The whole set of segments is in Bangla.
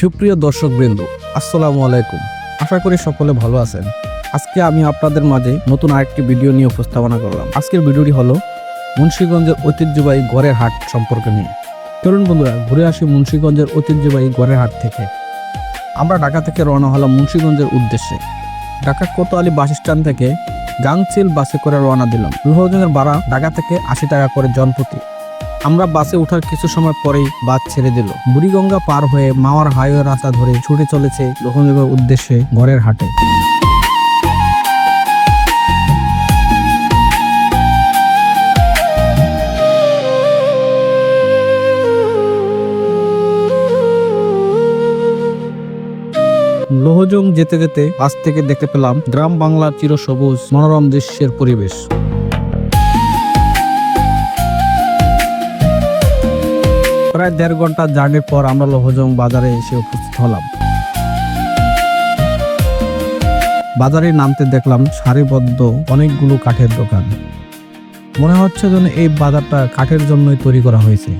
সুপ্রিয় দর্শকবৃন্দ, আসসালামু আলাইকুম। আশা করি সকলে ভালো আছেন। আজকে আমি আপনাদের মাঝে নতুন আরেকটি ভিডিও নিয়ে উপস্থাপনা করলাম। আজকের ভিডিওটি হলো মুন্সিগঞ্জের ঐতিহ্যবাহী গড়ের হাট সম্পর্কে নিয়ে। চলুন বন্ধুরা, ঘুরে আসি মুন্সিগঞ্জের ঐতিহ্যবাহী গড়ের হাট থেকে। আমরা ঢাকা থেকে রওনা হলাম মুন্সিগঞ্জের উদ্দেশ্যে। ঢাকা কোতোয়ালি বাস স্ট্যান্ড থেকে গাংচিল বাসে করে রওনা দিলাম। লোহজনের ভাড়া ঢাকা থেকে 80 টাকা করে জনপ্রতি। আমরা বাসে ওঠার কিছু সময় পরেই বাস ছেড়ে দিল। বুড়িগঙ্গা পার হয়ে মাওয়ার হাইওয়ে রাস্তা ধরে ছুটে চলেছে লোহজনের উদ্দেশ্যে গড়ের হাটে। লোহজং যেতে যেতে বাস থেকে দেখতে পেলাম গ্রাম বাংলার চিরসবুজ মনোরম দৃশ্যের পরিবেশ। প্রায় 1.5 ঘন্টা জার্নির পর আমরা লোহজং বাজারে এসে উপস্থিত হলাম। বাজারে নামতে দেখলাম সারিবদ্ধ অনেকগুলো কাঠের দোকান। মনে হচ্ছে যেন এই বাজারটা কাঠের জন্যই তৈরি করা হয়েছে।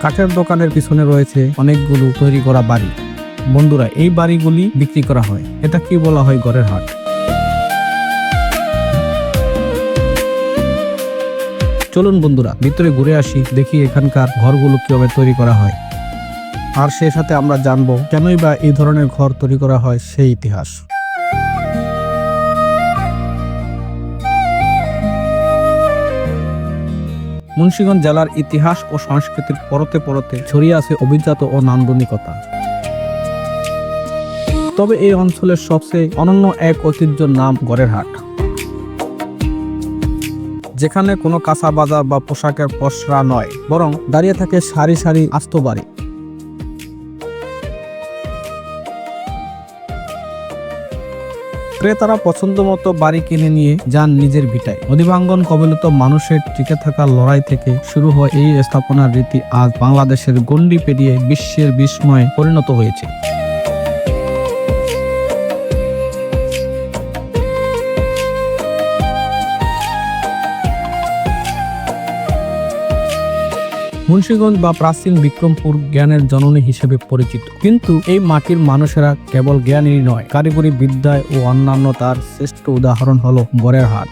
কাঠের দোকানের পিছনে রয়েছে অনেকগুলো তৈরি করা বাড়ি। বন্ধুরা, এই বাড়িগুলি বিক্রি করা হয়। এটা কি বলা হয়? গড়ের হাট। চলুন বন্ধুরা, ভিতরে ঘুরে আসি, দেখি এখানকার ঘরগুলো কিভাবে তৈরি করা হয়। আর সেই সাথে আমরা জানবো কেনই বা এই ধরনের ঘর তৈরি করা হয় সেই ইতিহাস। মুন্সিগঞ্জ জেলার ইতিহাস ও সংস্কৃতির পরতে পরতে ছড়িয়ে আছে অভিজাত ও নান্দনিকতা। তবে এই অঞ্চলের সবচেয়ে অনন্য এক ঐতিহ্যের নাম গড়ের হাট, যেখানে কোনো কাঁচা বাজার বা পোশাকের পসরা নয়, বরং দাঁড়িয়ে থাকে সারি সারি আস্ত বাড়ি। ক্রেতারা পছন্দ মতো বাড়ি কিনে নিয়ে যান নিজের ভিটায়। নদীভাঙ্গন কবলিত মানুষের টিকে থাকার লড়াই থেকে শুরু হয় এই স্থাপনার রীতি আজ বাংলাদেশের গণ্ডি পেরিয়ে বিশ্বের বিস্ময়ে পরিণত হয়েছে। মুন্সিগঞ্জ বা প্রাচীন বিক্রমপুর জ্ঞানের জননী হিসেবে পরিচিত, কিন্তু এই মাটির মানুষেরা কেবল জ্ঞানীই নয়, কারিগরি বিদ্যায় ও অন্যান্য তার শ্রেষ্ঠ উদাহরণ হলো গড়ের হাট।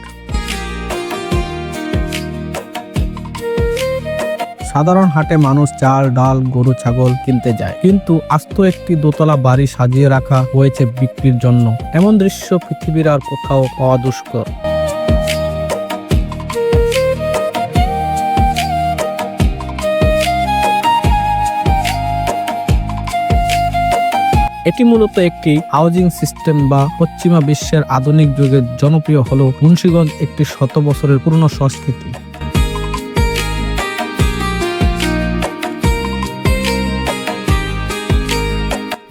সাধারণ হাটে মানুষ চাল, ডাল, গরু, ছাগল কিনতে যায়, কিন্তু আস্ত একটি দোতলা বাড়ি সাজিয়ে রাখা হয়েছে বিক্রির জন্য। এমন দৃশ্য পৃথিবীর আর কোথাও পাওয়া দুষ্কর। এটি মূলত একটি হাউজিং সিস্টেম বা পশ্চিমা বিশ্বের আধুনিক যুগে জনপ্রিয় হলেও মুন্সিগঞ্জ একটি 100 বছরের পুরনো সংস্কৃতি।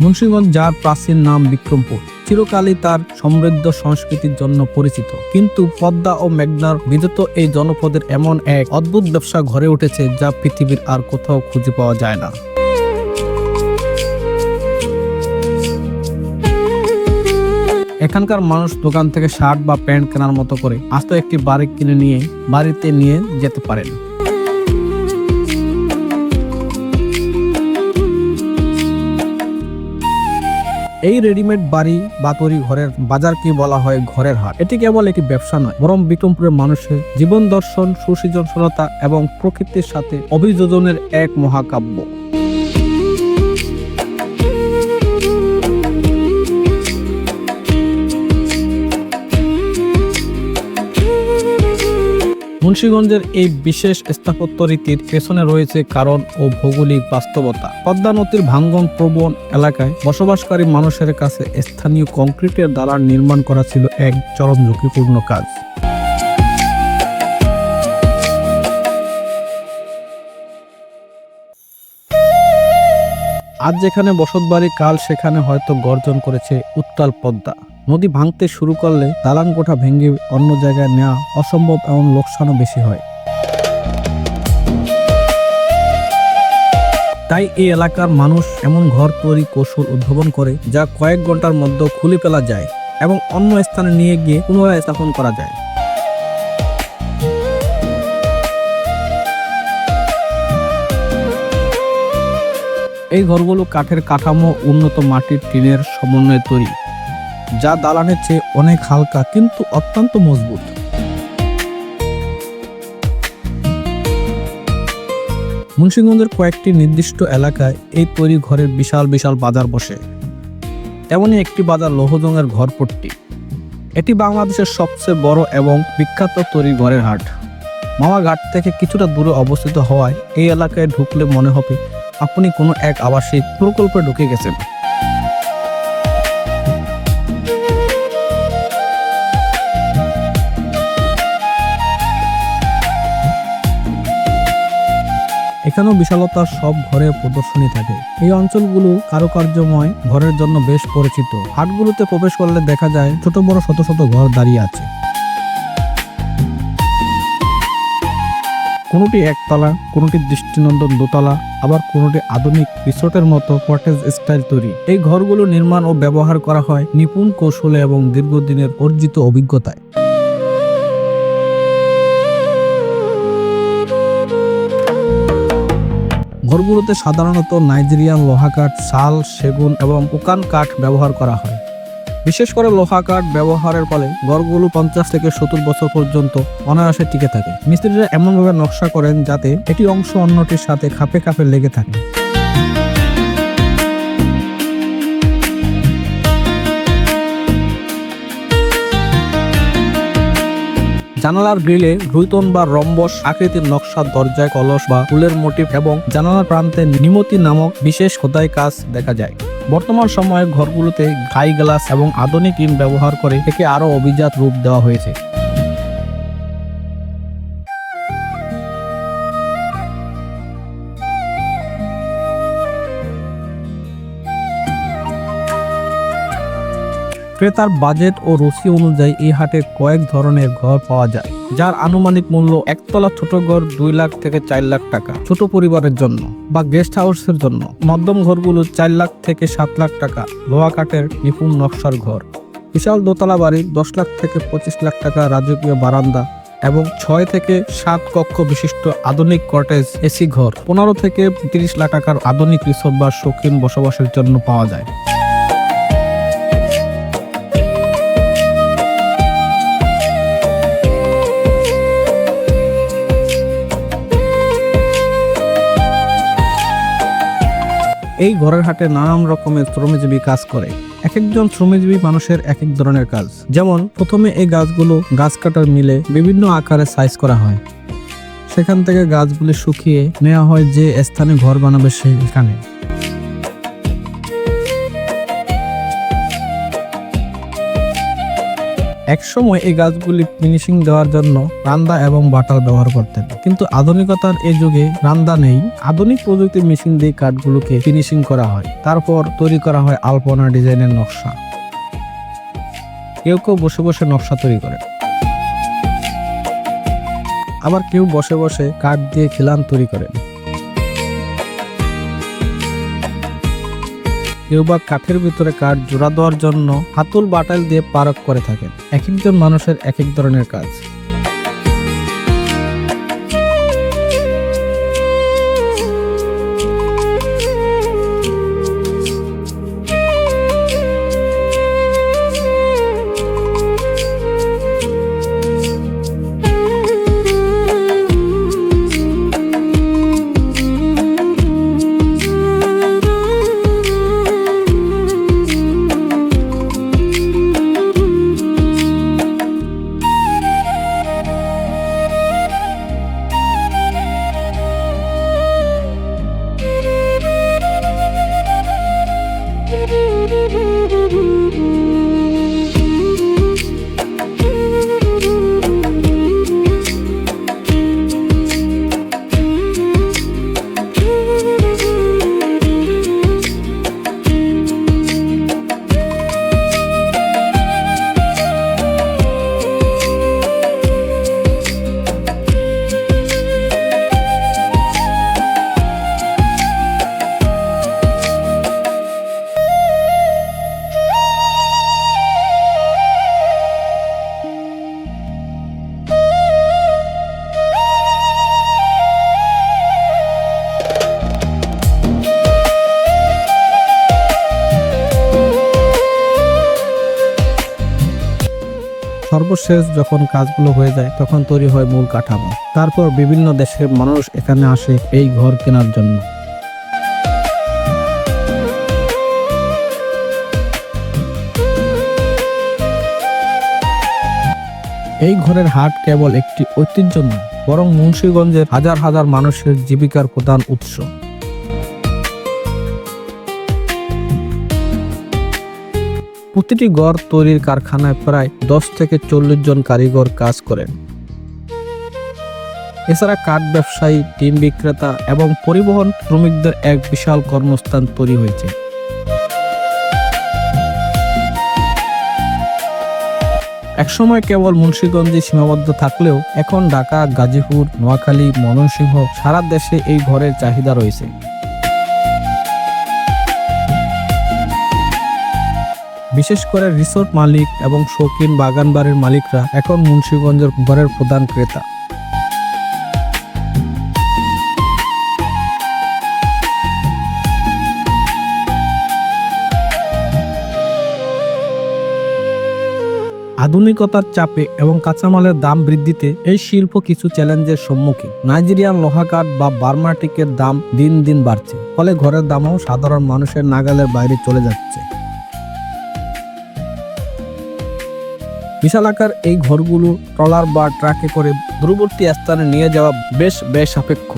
মুন্সিগঞ্জ, যার প্রাচীন নাম বিক্রমপুর, চিরকালই তার সমৃদ্ধ সংস্কৃতির জন্য পরিচিত। কিন্তু পদ্মা ও মেঘনার বিধৌত এই জনপদের এমন এক অদ্ভুত ব্যবসা গড়ে উঠেছে যা পৃথিবীর আর কোথাও খুঁজে পাওয়া যায় না। এখানকার মানুষ দোকান থেকে শার্ট বা প্যান্ট কেনার মতো করে আস্ত একটি বাড়ি কিনে নিয়ে বাড়িতে নিয়ে যেতে পারেন। এই রেডিমেড বাড়ি বা তৈরি ঘরের বাজারকে বলা হয় ঘরের হাট। এটি কেবল একটি ব্যবসা নয়, বরং বিক্রমপুরের মানুষের জীবন দর্শন, সুসৃজনশীলতা এবং প্রকৃতির সাথে অভিযোজনের এক মহাকাব্য। মুন্সিগঞ্জের এই বিশেষ স্থাপত্য রীতির পেছনে রয়েছে কারণ ও ভৌগোলিক বাস্তবতা। পদ্মা নদীর ভাঙ্গন প্রবণ এলাকায় বসবাসকারী মানুষের কাছে স্থানীয় কংক্রিটের দালান নির্মাণ করা ছিল এক চরম ঝুঁকিপূর্ণ কাজ। আজ যেখানে বসতবাড়ি, কাল সেখানে হয়তো গর্জন করেছে উত্তাল পদ্মা। নদী ভাঙতে শুরু করলে দালান কোঠা ভেঙে অন্য জায়গায় নেওয়া অসম্ভব এবং লোকসানও বেশি হয়। তাই এই এলাকার মানুষ এমন ঘর তৈরি কৌশল উদ্ভাবন করে যা কয়েক ঘন্টার মধ্যে খুলে ফেলা যায় এবং অন্য স্থানে নিয়ে গিয়ে পুনরায় স্থাপন করা যায়। এই ঘরগুলো কাঠের কাঠামো উন্নত মাটির টিনের সমন্বয়ে তৈরি, যা দালানের চেয়ে অনেক হালকা কিন্তু অত্যন্ত মজবুত। মুন্সিগঞ্জের কয়েকটি নির্দিষ্ট এলাকায় এই তৈরি ঘরের বিশাল বিশাল বাজার বসে। তেমনই একটি বাজার লৌহজংয়ের ঘরপট্টি। এটি বাংলাদেশের সবচেয়ে বড় এবং বিখ্যাত তৈরি ঘরের হাট। মাওয়া ঘাট থেকে কিছুটা দূরে অবস্থিত হওয়ায় এই এলাকায় ঢুকলে মনে হবে আপনি কোনো এক আবাসিক প্রকল্পে ঢুকে গেছেন। এখানেও বিশালতার সব ঘরের প্রদর্শনী থাকে। এই অঞ্চলগুলো কারুকার্যময় ঘরের জন্য বেশ পরিচিত। হাটগুলোতে প্রবেশ করলে দেখা যায় ছোট বড় শত শত ঘর দাঁড়িয়ে আছে। কোনোটি একতলা, কোনোটি দৃষ্টিনন্দন দোতলা, আবার কোনোটি আধুনিক রিসোর্টের মতো কটেজ স্টাইল তৈরি। এই ঘরগুলো নির্মাণ ও ব্যবহার করা হয় নিপুণ কৌশলে এবং দীর্ঘদিনের অর্জিত অভিজ্ঞতায়। ঘরগুলোতে সাধারণত নাইজেরিয়ান লোহা কাঠ, শাল, সেগুন এবং ওকান কাঠ ব্যবহার করা হয়। বিশেষ করে লোহা কাঠ ব্যবহারের ফলে ঘরগুলো 50 থেকে 70 বছর পর্যন্ত অনায়াসে টিকে থাকে। মিস্ত্রিরা এমনভাবে নকশা করেন যাতে একটি অংশ অন্যটির সাথে খাপে খাপে লেগে থাকে। জানালার গ্রিলে রুইতন বা রম্বস আকৃতির নকশা, দরজায় কলস বা ফুলের মোটিফ এবং জানালার প্রান্তে নিমতি নামক বিশেষ খোদাই কাজ দেখা যায়। বর্তমান সময়ে ঘরগুলোতে ঘাই গ্লাস এবং আধুনিক ইট ব্যবহার করে একে আরও অভিজাত রূপ দেওয়া হয়েছে। ক্রেতার বাজেট ও রুচি অনুযায়ী এই হাটে কয়েক ধরনের ঘর পাওয়া যায়, যার আনুমানিক মূল্য একতলা ছোট ঘর 2 লাখ থেকে 4 লাখ টাকা ছোট পরিবারের জন্য বা গেস্ট হাউসের জন্য। মধ্যম ঘরগুলো 4 লাখ থেকে 7 লাখ টাকা লোহা কাঠের নিপুণ নকশার ঘর। বিশাল দোতলা বাড়ি 10 লাখ থেকে 25 লাখ টাকা রাজকীয় বারান্দা এবং 6 থেকে 7 কক্ষ বিশিষ্ট আধুনিক কটেজ এসি ঘর 15 থেকে 30 লাখ টাকার আধুনিক রিসোর্ট বা শৌখিন বসবাসের জন্য পাওয়া যায়। এই ঘরের হাটে নানান রকমের শ্রমজীবী কাজ করে। এক একজন শ্রমজীবী মানুষের এক এক ধরনের কাজ। যেমন প্রথমে এই গাছগুলো গাছ কাটার মিলে বিভিন্ন আকারে সাইজ করা হয়। সেখান থেকে গাছগুলি শুকিয়ে নেওয়া হয় যে স্থানে ঘর বানাবে সেখানে। একসময় এই গাছগুলি ফিনিশিং দেওয়ার জন্য রান্দা এবং বাটাল ব্যবহার করতেন, কিন্তু আধুনিকতার এই যুগে রান্দা নেই। আধুনিক প্রযুক্তির মেশিন দিয়ে কাঠগুলোকে ফিনিশিং করা হয়, তারপর তৈরি করা হয় আলপনা ডিজাইনের নকশা। কেউ কেউ বসে বসে নকশা তৈরি করে, আবার কেউ বসে বসে কাঠ দিয়ে খিলান তৈরি করেন। কেউ বা কাঠের ভিতরে কাঠ জোড়া দেওয়ার জন্য হাতুল বাটাল দিয়ে পারক করে থাকেন। এক একজন মানুষের এক এক ধরনের কাজ। সর্বশেষ যখন কাজগুলো হয়ে যায় তখন তৈরি হয় মূল কাঠামো। তারপর বিভিন্ন দেশের মানুষ এখানে আসে এই ঘর কেনার জন্য। এই ঘরের হাট কেবল একটি ঐতিহ্য নয়, বরং মুন্সিগঞ্জের হাজার হাজার মানুষের জীবিকার প্রধান উৎস। প্রতিটি ঘর তৈরির কারখানায় প্রায় 10 থেকে 40 জন কারিগর কাজ করেন। এছাড়া কাঠ ব্যবসায়ী, টিন বিক্রেতা এবং পরিবহন শ্রমিকদের এক বিশাল কর্মস্থান তৈরি হয়েছে। একসময় কেবল মুন্সিগঞ্জে সীমাবদ্ধ থাকলেও এখন ঢাকা, গাজীপুর, নোয়াখালী, ময়মনসিংহ সারা দেশে এই ঘরের চাহিদা রয়েছে। বিশেষ করে রিসোর্ট মালিক এবং শৌখিন বাগান বাড়ির মালিকরা এখন মুন্সিগঞ্জের ঘরের প্রধান ক্রেতা। আধুনিকতার চাপে এবং কাঁচামালের দাম বৃদ্ধিতে এই শিল্প কিছু চ্যালেঞ্জের সম্মুখীন। নাইজেরিয়ান লোহাকাঠ বা বার্মা টিকের দাম দিন দিন বাড়ছে, ফলে ঘরের দামও সাধারণ মানুষের নাগালের বাইরে চলে যাচ্ছে। বিশালাকার এই ঘরগুলো ট্রলার বা ট্রাকে করে দূরবর্তী স্থানে নিয়ে যাওয়া বেশ ব্যয়সাপেক্ষ।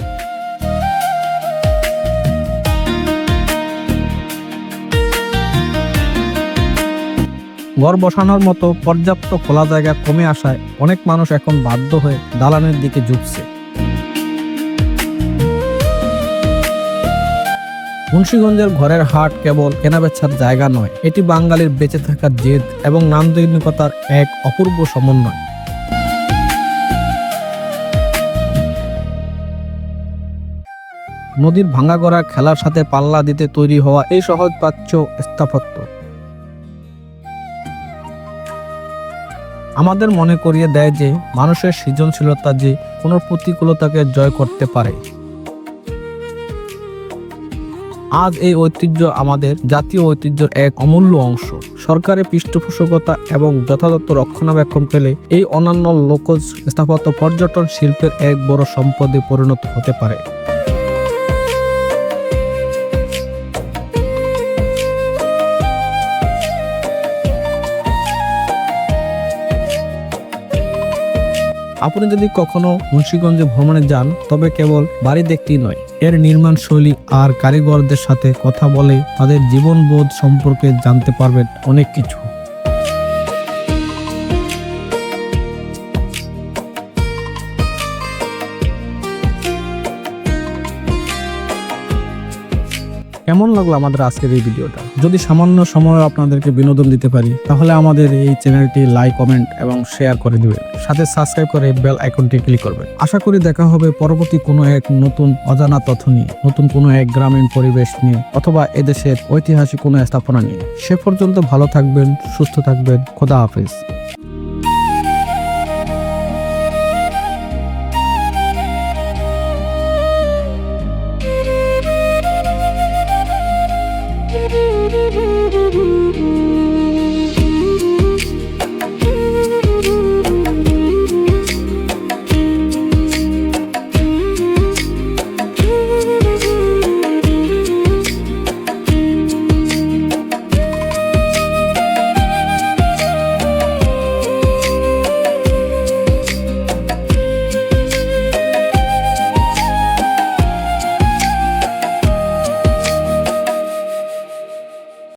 ঘর বসানোর মতো পর্যাপ্ত খোলা জায়গা কমে আসায় অনেক মানুষ এখন বাধ্য হয়ে দালানের দিকে ঝুঁকছে। মুন্সিগঞ্জের ঘরের হাট কেবল কেনাবেচার জায়গা নয়, এটি বাঙালির বেঁচে থাকার জেদ এবং নান্দনিকতার এক অপূর্ব সমন্বয়। নদীর ভাঙাগড়া খেলার সাথে পাল্লা দিতে তৈরি হওয়া এই সহজপাচ্য স্থাপত্য আমাদের মনে করিয়ে দেয় যে মানুষের সৃজনশীলতা যে কোনো প্রতিকূলতাকে জয় করতে পারে। আজ এই ঐতিহ্য আমাদের জাতীয় ঐতিহ্যের এক অমূল্য অংশ। সরকারের পৃষ্ঠপোষকতা এবং যথাযথ রক্ষণাবেক্ষণ পেলে এই অনন্য লোকজ স্থাপত্য পর্যটন শিল্পের এক বড় সম্পদে পরিণত হতে পারে। আপনি যদি কখনো মুন্সিগঞ্জে ভ্রমণে যান, তবে কেবল বাড়ি দেখতেই নয়, এর নির্মাণ শৈলী আর কারিগরদের সাথে কথা বলে তাদের জীবনবোধ সম্পর্কে জানতে পারবেন অনেক কিছু। কেমন লাগলো আমাদের আজকের এই ভিডিওটা? যদি সামান্য সময় আপনাদেরকে বিনোদন দিতে পারি, তাহলে আমাদের এই চ্যানেলটি লাইক, কমেন্ট এবং শেয়ার করে দিবেন, সাথে সাবস্ক্রাইব করে বেল আইকনটি ক্লিক করবেন। আশা করি দেখা হবে পরবর্তী কোনো এক নতুন অজানা তথ্য নিয়ে, নতুন কোনো এক গ্রামীণ পরিবেশ নিয়ে, অথবা এদেশের ঐতিহাসিক কোনো স্থাপনা নিয়ে। সে পর্যন্ত ভালো থাকবেন, সুস্থ থাকবেন। খোদা হাফেজ।